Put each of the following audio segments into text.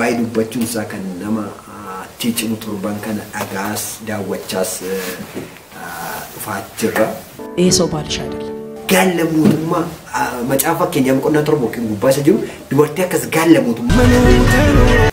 waa'ee dubbachuun isaa kan nama tiicimu turban kana dhagaas daawwachaas dhufaa jirra. ሰው ባልሽ አይደለም gaalamuutummaa macaafa keenyaa boqonnaa torba yookiin gubbaa isa jiru dubartii akkas gaalamuutummaa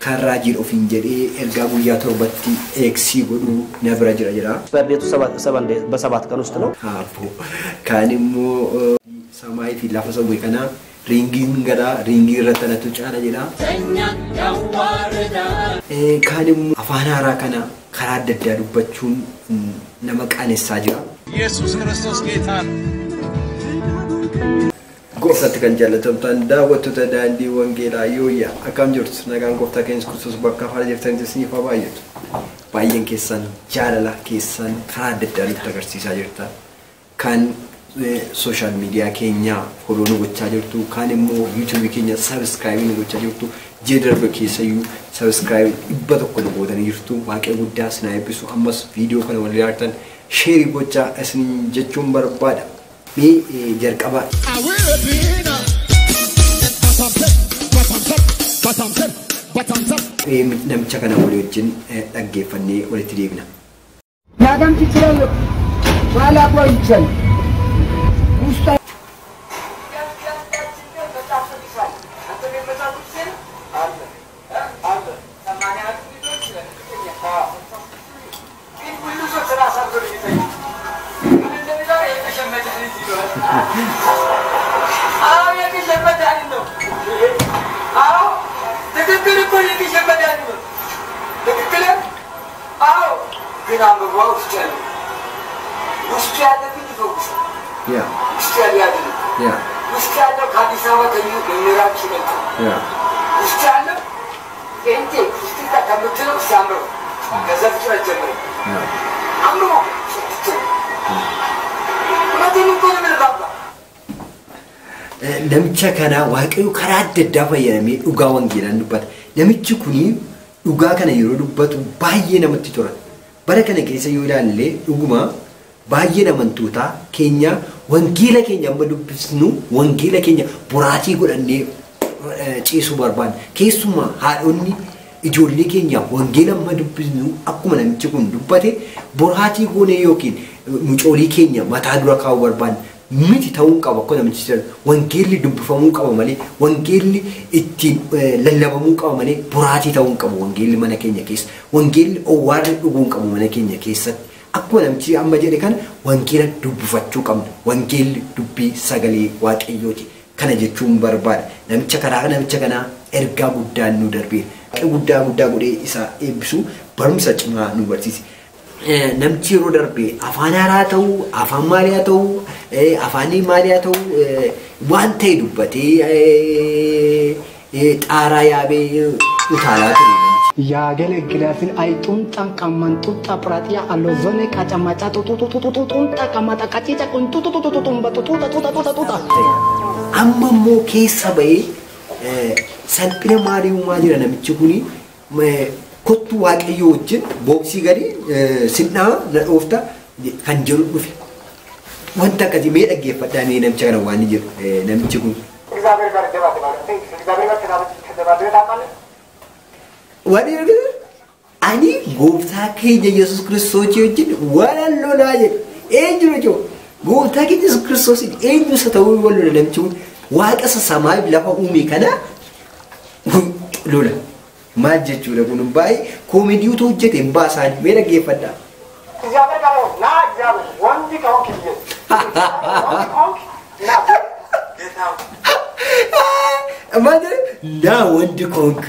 kan raajii ofiin jedhee ergaa guyyaa torbatti eegsii godhu na bira jira jira. በቤቱ በሰባት ቀን ውስጥ ነው kan immoo ሰማይ fi lafa ሰው kana ringiin gara ringii irratti natu caala jira. kan immoo afaan haaraa kana karaa adda addaa dubbachuun nama qaanessaa jira. Yesus Kristus geetaan gooftaatti kan jaalatamtan daawwattoota daandii wangeelaa yooyyaa akkam jirtu nagaan gooftaa keenya Kiristoos bakka afaan jirtanitti isiniif haa baay'atu. Baay'een keessan jaalala keessan karaa adda addaa nutti agarsiisaa jirta. Kan social media keenya follow nu gochaa jirtu, kan immoo YouTube keenya subscribe nu gochaa jirtu, jeedarbe keessayyuu subscribe 100 nu gootanii jirtu. Waaqee guddaa isin haa eebbisu. Ammas viidiyoo kana wal ilaaltan share gochaa isin jechuun barbaada. Mee jalqaba namicha kana walii wajjin dhaggeeffannee walitti deebina. Naagam titiraayo maala boyichan usta namicha kana waaqayyo karaa adda addaa fayyadamee dhugaa wangeelaan dubbata. Namichi kuni dhugaa kana yeroo dubbatu baay'ee namatti tola. Bara kana keessa yoo ilaalle dhuguma baay'ee namantoota keenya wangeela keenya amma dubbisnu wangeela keenya boraatii godhannee ciisuu barbaanna. Keessumaa haadhonni ijoollee keenya wangeela amma dubbisnu akkuma namichi kun dubbate boraatii goonee yookiin mucoolii keenya mataa dura kaa'uu barbaanna. Miti ta'uu qaba akkuma namichi jedhu wangeelli dubbifamuu qaba malee wangeelli ittiin lallabamuu qaba malee boraatii ta'uu qaba wangeelli mana keenya keessa wangeelli owwaarri dhuguu qaba mana keenya keessatti akkuma namichi amma jedhe kana wangeela dubbifachuu qabna wangeelli dubbii sagalee waaqayyooti kana jechuun barbaada. Namicha kanaa ergaa guddaan nu darbee guddaa godhee isa eebbisu barumsa cimaa nu barsiise. Namichi yeroo darbee afaan haaraa ta'uu afaan maaliyaa ta'uu afaanii maaliyaa ta'uu waan ta'e dubbatee xaaraa yaabee utaalaa ture. ያገለግላትን አይጡን ጠንቀመን ጡጣ ፕራቲያ አሎዞኔ ካጫማጫ ጡጡጡጡጡጡን ጠቀማጣ ቀጪጫ ቁንጡጡጡጡጡን በጡጡጡጡጡጡጡጣ አማሞ keessa ba'ee salphina maaliiwumaa jira namichi kuni kottu waaqayyo wajjin booksii gadi sinnaa na dhoofta kan jedhu dhufe. Wanta akkasii mee dhaggeeffadhaa mee namicha kana waan jiru namichi kun. Wani ani gooftaa keenya Yesus Kiristoos wajjin waan lolaa jedhu eenyu jechuun gooftaa keenya Yesus Kiristoos eenyu isa ta'uu wal lola namichi kun waaqa sasamaa lafa uume kana lola. Maal jechuudha kun baay'ee koomediiwwan hojjete hin baasaan mee dhaggeeffadhaa. Naa wanti koonk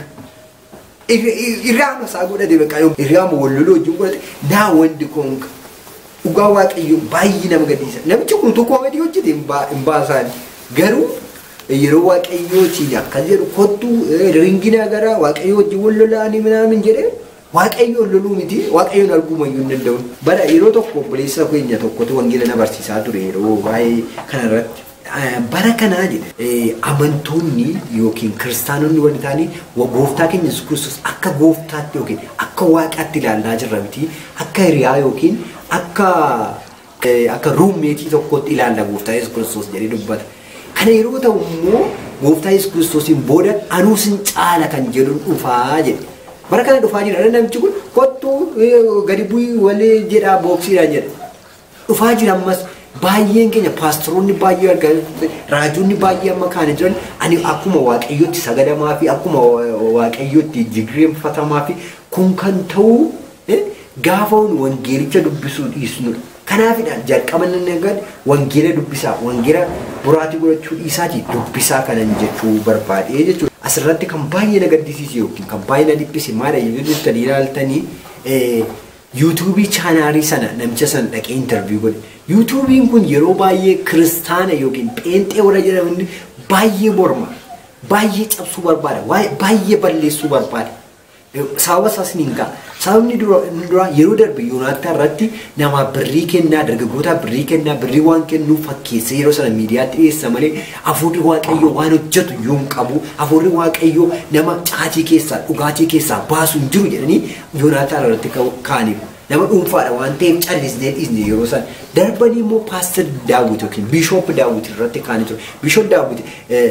irraama isaa godhate beekaa irraama walloloo wajjin godhate naa wanti koonk dhugaa waaqayyo baay'ee nama gaddisiisa. Namichi kun tokko koomedii hojjete hin baasaan garuu yeroo waaqayyootiin akkas jedhu kottu ringina gara waaqayyo wajjin wal lolaanii minaamin jedhee waaqayyo loluu miti waaqayyoon arguu mayyuu hin danda'u. Bara yeroo tokko obboleessa keenya tokkotu wangeela na barsiisaa ture yeroo baay'ee kanarratti. Bara kanaa jedhe amantoonni yookiin kiristaanonni wal ta'anii gooftaa keenya Yesuus Kiristoos akka gooftaatti yookiin akka waaqaatti ilaalaa jirra miti akka hiriyaa yookiin akka ruummeetii tokkotti ilaalla gooftaa Yesuus Kiristoos jedhee dubbata. Kana yeroo ta'u immoo gooftaa Yesuus Kiristoosiin booda anuusin caala kan jedhu dhufaa jedhe. Bara kana dhufaa jira namichi kun kottuu gadi bu'ii walii jedhaa booksiidhaan jedha. Dhufaa jira ammas baay'een keenya paastoroonni baay'ee argaa raajoonni baay'ee amma kaanii jiran ani akkuma waaqayyootti sagadamaa fi akkuma waaqayyootti jigreeffatamaa fi kun kan ta'u gaafa wangeelicha dubbisuu dhiisnudha. Kanaafidha jalqaban nagaan wangeela dubbisaa wangeela buraatii godhachuu dhiisaati dubbisaa kanan jechuu barbaadee jechuudha. Asirratti kan baay'ee na gaddisiise yookiin kan baay'ee na dhiphise maadha yoo jettanii ilaaltanii YouTube chaanaalii sana namicha sana dhaqee interview godhe. YouTubein kun yeroo baay'ee kiristaana yookiin pheenxee warra jedhaman baay'ee morma, baay'ee cabsuu barbaada, baay'ee balleessuu barbaada. Sababa isaas ni hingaa. Sababni dura yeroo darbe Yoonaattaan irratti nama birrii kennaa, dargaggoota birrii kennaa, birrii waan kennuu fakkeessee yeroo sana miidiyaatti dhiyeessa malee hafuurri waaqayyoo waan hojjetu yoo hin qabu, hafuurri waaqayyoo nama caatii keessaa, dhugaatii keessaa baasu hin jiru jedhanii Yoonaattaan irratti kaaniif. Nama dhuunfaadha waan ta'eef callisnee dhiisne yeroo sana darbanii immoo Paaster Daawit yookiin Bishoop Daawit irratti kaanii ture. Bishoop Daawit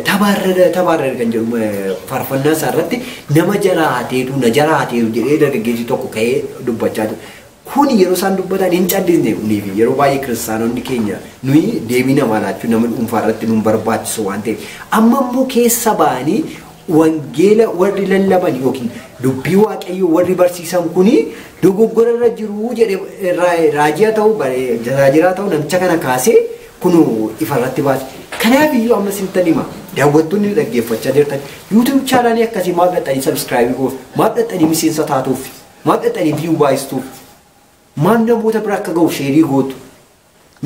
tabaarrada kan jedhu faarfannaa isaa irratti nama jaraateetu na jaraateeru jedhee dargaggeessi tokko ka'ee dubbachaa ture. Kun yeroo isaan dubbatan hin callisne uniifi yeroo baay'ee kiristaanonni keenya nuyi deebii namaa laachuu nama dhuunfaa irratti nu barbaachisu waan ta'eef amma immoo keessa ba'anii wangeela warri lallaban yookiin dubbii waaqayyoo warri barsiisan kuni dogoggora irra jiru jedhe raajii ta'u tajaajiraa ta'u namicha kana kaasee kun ifarratti baase. Kanaaf iyyuu amma sintan hima daawwattoonni dhaggeeffachaa jirtan YouTube chaanaalii akkasii maal dhaxanii subscribe goof maal dhaxanii miseensa taatuuf maal dhaxanii view baayistuuf maal namoota bira akka ga'u sheerii gootu.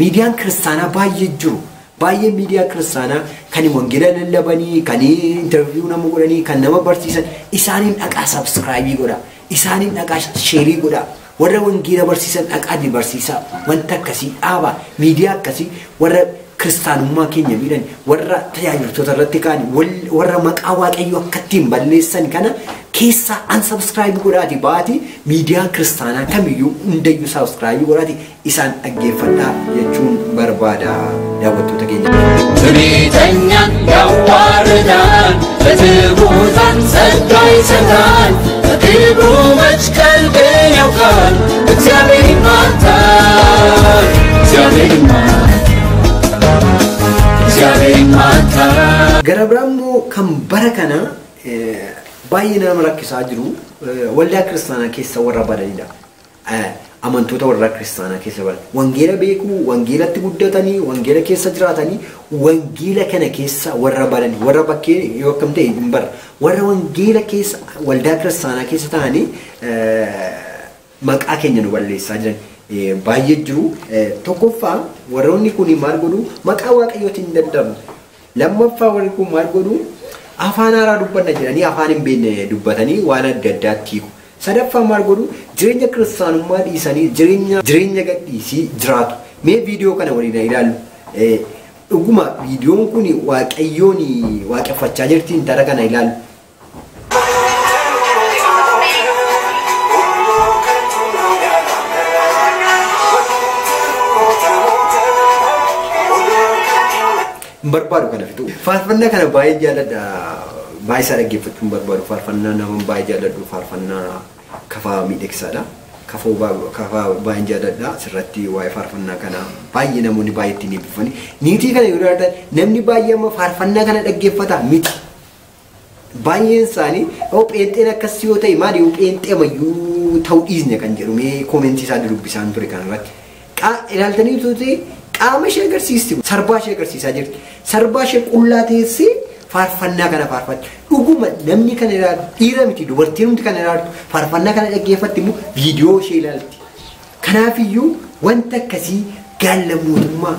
Miidiyaan kiristaanaa baay'ee jiru. Baay'ee miidiyaa kiristaanaa kan wangeela lallabanii kan interview nama godhanii kan nama barsiisan isaaniin dhaqaa subscribe godha isaaniin dhaqaa share godha warra wangeela barsiisan dhaqaa barsiisaa wanta akkasii dhaaba miidiyaa akkasii warra kiristaanummaa keenya miidhan warra tajaajiltoota irratti kaan warra maqaa waaqayyoo akkattiin balleessan kana keessa unsubscribe godhaati baati miidiyaa kiristaanaa kamiyyuu hundayyuu subscribe godhaati isaan dhaggeeffadhaa jechuun barbaada daawwattoota keenya. Tulitanyan yawaardan በትሑታን ጸጋ ይሰጣል በክብሩ መች ቀልቤን ያውቃል እግዚአብሔር ይማታል እግዚአብሔር ይማታል. Gara biraa immoo kan bara kana baay'ee nama rakkisaa jiru waldaa kiristaanaa keessa warra badanidha. Amantoota warra kiristaanaa keessa badan wangeela beekuu, wangeelatti guddatanii, wangeela keessa jiraatanii, wangeela kana keessa warra badanii, warra bakkee yoo akkam ta'e hin barra. Warra wangeela keessa waldaa kiristaanaa keessa ta'anii maqaa keenya nu balleessaa jiran baay'ee jiru. Tokkoffaa warroonni kun maal godhu maqaa waaqayyootiin hin daddarbu. Lammaffaa warri kun maal godhu afaan haaraa dubbanna jedhanii afaan hin beekne dubbatanii waan adda addaatti hiiku. Sadaffaa maal godhu jireenya kiristaanummaa dhiisanii jireenya gadhiisii jiraatu. Mee viidiyoo kana waliin ilaallu. Dhuguma viidiyoon kun waaqayyoon waaqeffachaa jirtiin tara kana ilaallu. Barbaadu kana fitu. Faarfannaa kana baay'ee jaalladha. Baay'ee isaa dhaggeeffachuun barbaadu. Faarfannaa nama baay'ee jaalladhu. Faarfannaa kafaa miidhagsaadha. Kafaa baay'ee jaalladha. Asirratti waa'ee faarfannaa kana baay'ee namoonni baay'ee ittiin eebbifanii. Niitii kana yoo ilaaltan namni baay'ee amma faarfannaa kana dhaggeeffata miti. Baay'een isaanii pheenxeen akkas yoo ta'e maali pheenxee mayyuu ta'uu dhiisne kan jedhu mee koomentii isaa dubbisaan ture kanarratti. Ilaaltanii tuuti qaama ishee agarsiisti. Sarbaa ishee agarsiisaa jirti. Sarbaa ishee qullaa teessee faarfannaa kana faarfatti. Dhuguma namni kana ilaalu dhiira miti dubartiin hundi kana ilaaltu faarfannaa kana dhaggeeffatti immoo viidiyoo ishee ilaalti. Kanaafiyyuu wanta akkasii gaalla mootummaa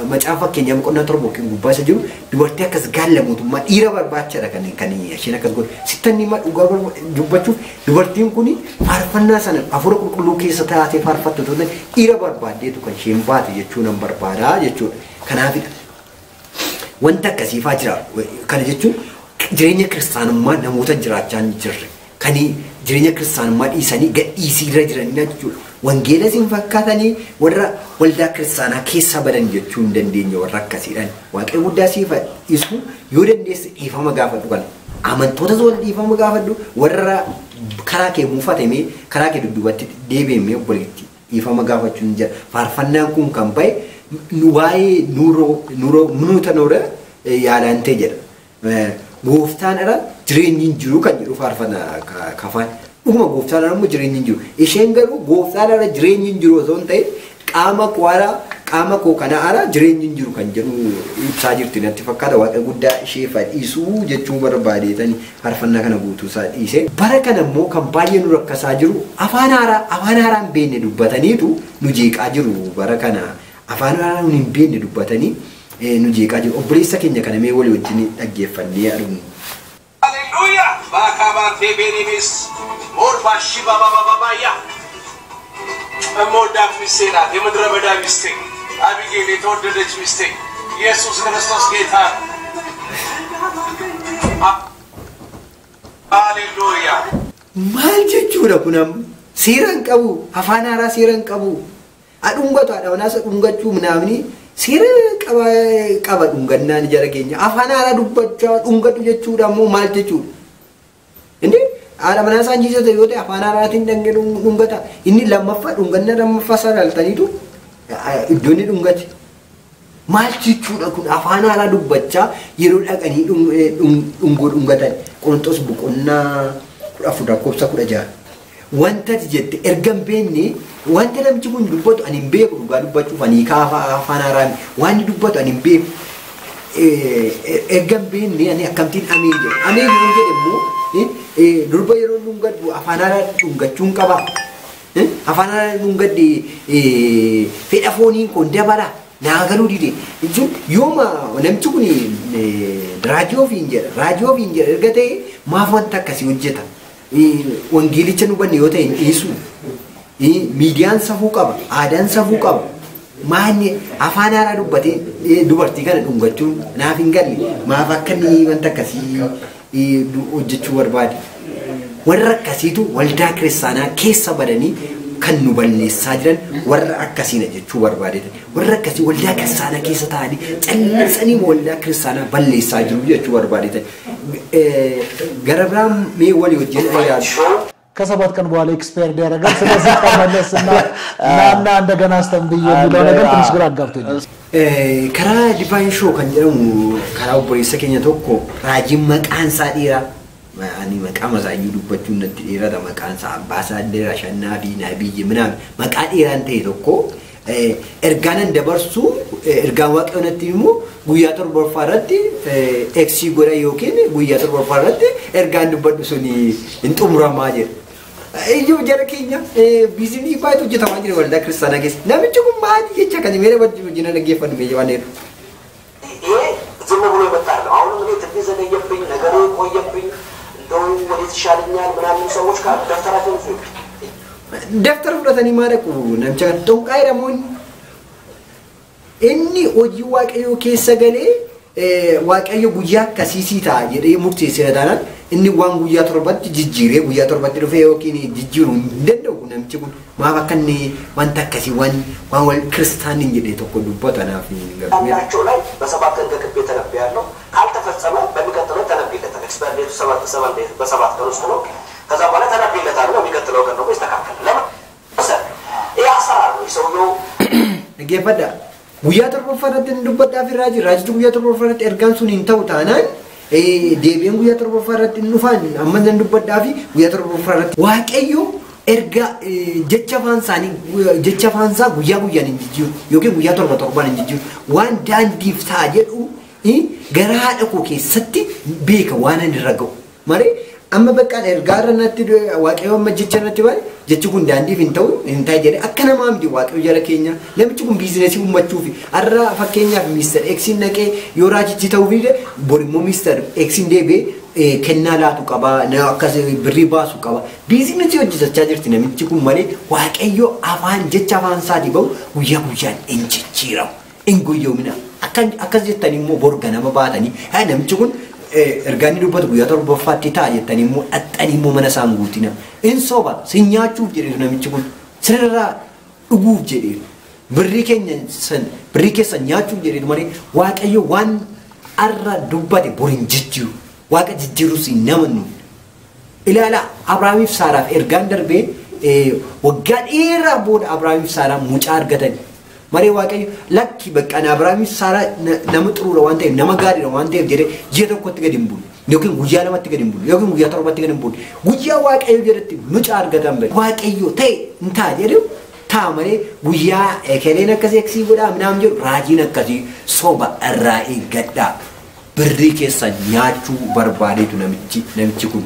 macaafa fakkeenyaaf qonnaa torba yookiin gubbaa isa jiru dubartii akkas gaalla mootummaa dhiira barbaachaadha kan isheen akkas godhu. Sittan dhimma dhugaa dubbachuuf dubartiin kun faarfannaa sana hafuura qulqulluu keessa taatee faarfattu ta'uudhaan dhiira barbaaddeetu kan isheen baate jechuu nan barbaadaa jechuudha. Kanaafidha. Wanta akkasiifaa jira. Kana jechuun jireenya kiristaanummaa namoota jiraachaa hin jirre. Kan jireenya kiristaanummaa dhiisanii gadhiisii irra jiranidha jechuudha. wangeela sin fakkaatanii warra waldaa kiristaanaa keessa badan jechuu hin dandeenye warra akkasiidhaan waaqayyo guddaa siif isu yoo dandeesse dhiifama gaafadhu kana amantootas wal dhiifama gaafadhu warra karaa kee muufatame karaa kee dudduubatti deebi'ee walitti dhiifama gaafachuun jira faarfannaan kun kan bahe waa'ee nuuta noora yaadantee jedha gooftaan irra jireenyi hin jiru kan jedhu faarfannaa kafaan dhuguma gooftaan irra immoo jireenyi hin jiru isheen garuu gooftaan irra jireenyi hin jiru osoo hin ta'in qaama koo kana ara jireenyi hin jiru kan jedhu ibsaa jirti natti fakkaata waaqa guddaa ishee fadhiisuu jechuu barbaadeetanii faarfannaa kana guutuu isaa dhiise bara kana immoo kan baay'ee nu rakkasaa jiru afaan haaraan beenne dubbataniitu nu jeeqaa jiru bara kana afaan haaraan hin beenne dubbatanii nu jeeqaa jiru obboleessa keenya kana mee walii wajjin dhaggeeffannee aduun. Hallelujah! Baakabaatee beenimis morba shiba bababaaya. እምወዳት ሚስቴ ናት የምድረ በዳ ሚስቴ አቢጌል የተወደደች ሚስቴ ኢየሱስ ክርስቶስ ጌታ ሃሌሉያ maal jechuudha kunam seeraan qabu afaan haaraa seeraan qabu adungatu adawnaasa dhungachuu mnaamni seera qaba dhungannaan jara keenya afaan haaraa dubbachaa dhungatu jechuudha ammoo maal jechuudha indi ala manasa njisa ta yote afana ratin dange dungata inni lamaffa dunganna lamaffa saraltanitu iddoni dungati maal jechuudha kun afana ra dubbacha yeroo dhaqanii dungatan qontos buqonna afuda kopsa kudaja wanta jette ergam beenne wanta namchi kun dubbatu anin beeku dhugaa dubbachuuf ani kaafa afana ra waan dubbatu anin beeku ergam beenne ani akkamtiin ameen jedhemu durba yeroo dungadu afaanara dungachuun qaba afaanara dungadi fedha fooniin kun dabara naagaluu dide jechuun yooma namchi kun raajoo fi injera erga ta'e maaf wanta akkasii hojjeta wangeelicha nu banne yoo ta'e dhiisu miidiyaan safuu qaba aadaan safuu qaba maanni afaan haaraa dubbatee dubartii kana dungachuun naaf hin galle maaf akka wanta akkasii hojjechuu barbaade warra akkasiitu waldaa kiristaanaa keessa badanii kan nu balleessaa jiran warra akkasiina jechuu barbaadeetan warra akkasii waldaa kiristaanaa keessa ta'anii callisanii waldaa kiristaanaa balleessaa jiru jechuu barbaadeetan gara biraan mee walii wajjin ayyaadu ከሰባት ቀን በኋላ ኤክስፓየርድ ያደርጋል ስለዚህ ተመለስና ናና እንደገና አስተምብዬ የሚለው ነገር ትንሽ ግራ አጋብቶኛል ከራ ዲቫይን ሾው kan jedhamu karaa obboleessa keenya tokko raajiin maqaan isaa dheeraa ani maqaa masaayyuu dubbachuun natti dheerata maqaan isaa Ambaasaadder Ashannaa fi Nabiyyi minaan maqaa dheeraan ta'e tokko ergaanan dabarsu ergaan waaqayyoon natti immoo guyyaa torbaffaa irratti eksii godha yookiin guyyaa torbaffaa irratti ergaan dubbadhu suni hin xumuramaa jedha Iyo jara keenya biizinii baay'ee hojjetamaa jira waldaa kiristaanaa keessa. Namichi kun maali jecha kan meera wajjin dhaggeeffannu mee waan jedhu. ዝም ብሎ ይመጣል አሁን ምን ተዘገየብኝ ነገሩ ቆየብኝ እንደው ወዴት ይሻለኛል ምናምን ሰዎች ካሉ ደፍተራቸውን ይዙ ደፍተር ፍለተኒ ማለቁ ነምቻ ጦንቃይ ደሞን inni hojii waaqayyoo keessa galee waaqayyo guyyaa akkasii ta'a jedhee murteessee taanaan inni waan guyyaa torbatti jijjiiree guyyaa torbatti dhufee yookiin jijjiiruu hin danda'u namichi kun maaf akka inni wanta akkasii waan wal kiristaaniin jedhee tokko dubbata naaf hin ያላቸው ላይ በሰባት ቀን ከክቤ ተነብያለሁ ካልተፈጸመ በሚቀጥለው ተነብይለታል ኤክስፐሪመንቱ በሰባት ቀን ውስጥ ነው ከዛ በኋላ ተነብይለታል ነው የሚቀጥለው ቀን ነው ይስተካከል ለምን ያሳራሩ ሰውየው ነገፈዳ guyyaa torbaffaratti dubbadhaa fi raajitu guyyaa torbaffaratti ergaan sun hin ta'u taanaan deebiin guyyaa torbaffaatti dhufan amma nan dubbadhaa fi guyyaa torbaffaatti waaqayyo erga jecha faansaa guyyaa guyyaan hin jijjiiru yookiin guyyaa torbaan hin jijjiiru waan daandiif ta'a jedhu gara haadha koo keessatti beeka waan ani irra ga'u malee amma bakka ergaa irra natti waaqayyo amma jecha natti baale jechi kun daandiif hin ta'u jedhe akka namaa miti waaqayyo jara keenya namichi kun biizinesii uummachuufi har'a fakkeenyaaf Mr. X'n naqee yoo raajichi ta'uu fi borimmoo Mr. X'n deebi'ee kennaa laatu qaba akkas birrii baasu qaba biizinesii hojjetachaa jirti namichi kun malee waaqayyo afaan jecha afaan isaatii bahu guyyaa guyyaan hin jijjiiramu hin guyyoomina akkas jettanii immoo borga nama baatanii namichi kun ergaanii dubbatu guyyaa torbaffaatti ta'a jettanii immoo dhaxxanii immoo mana isaan guutina in soba sin nyaachuuf jedhetu namichi kun sirraa dhuguuf jedhee birrii keessa nyaachuuf jedhee malee waaqayyo waan arra dubbate boriin jijjiiru waaqa jijjiirus hin namannu. Ilaala Abrahaamiif Saaraaf ergaan darbee waggaa dheeraa booda Abrahaamiif Saaraa mucaa argatan. Marii waaqayyo lakki baqqaan Abrahaamiif Saaraa nama xuruura waan ta'eef nama gaariidha waan ta'eef jedhee ji'a tokkotti gadi hin bulu. Yookiin guyyaa lamatti gadi hin bulu. Yookiin guyyaa torbatti gadi hin bulu. Guyyaa waaqayyo jedhetti mucaa argatan bari. Waaqayyo ta'e hin ta'a jedhu ta'a malee guyyaa ekeleen akkasii eegsii godhaa minaan jedhu raajiin akkasii soba irraa eeggadhaa. Birrii keessa nyaachuu barbaadeetu namichi kun.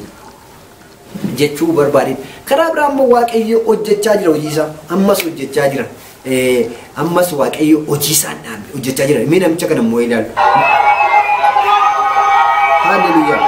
Jechuu barbaade karaa biraa ammoo waaqayyo hojjechaa jira hojii isaa ammas hojjechaa jira ammas waaqayyo hojii isaa hojjechaa jira mee namicha kana immoo ilaalu haleluuyaa.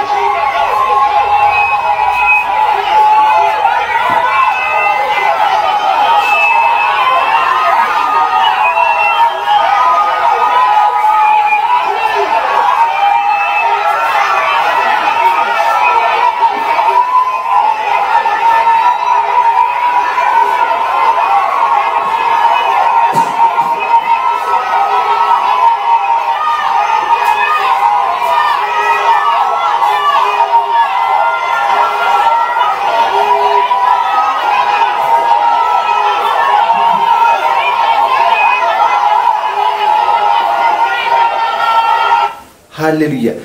Hallelujah.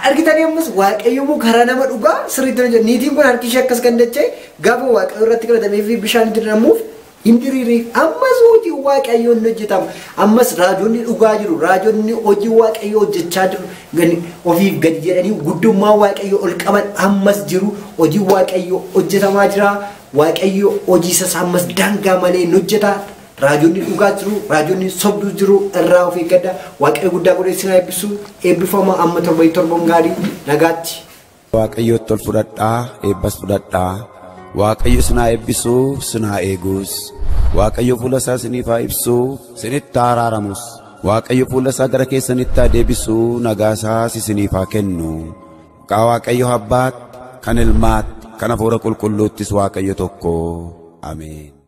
Argitanii ammas waaqayyo mu karaa nama dhugaa sirriitti hojjeta. Niitiin kun harki ishee akkas kan dachee gaafa waaqayyo irratti kadhatamee fi bishaan diramuuf hin diriirii. Ammas hojii waaqayyo hin hojjetamu. Ammas raajonni dhugaa jiru. Raajonni hojii waaqayyo hojjechaa jiru. Ofiif gadi jedhanii guddummaa waaqayyo ol qaban ammas jiru. Hojii waaqayyo hojjetamaa jira. Waaqayyo hojii isaas ammas daangaa malee hin hojjeta. Raajonni dhugaa jiru, raajonni sobduu jiru irraa of eeggadha. Waaqayyo guddaa godhee sinaa eebbisu eebbifama amma torban gaarii nagaatti. Waaqayyo tol fudhadhaa eebbas fudhadhaa. Waaqayyo sinaa eebbisu sinaa eegus. Waaqayyo fuula isaa siniif haa ibsu sinitti araaramus. Waaqayyo fuula isaa gara keessanitti haa deebisu nagaa isaa isiniif haa kennu. Maqaa Waaqayyo Abbaatti kan Ilmaatti kan Hafuura Qulqulluuttis Waaqayyo tokko. Ameen.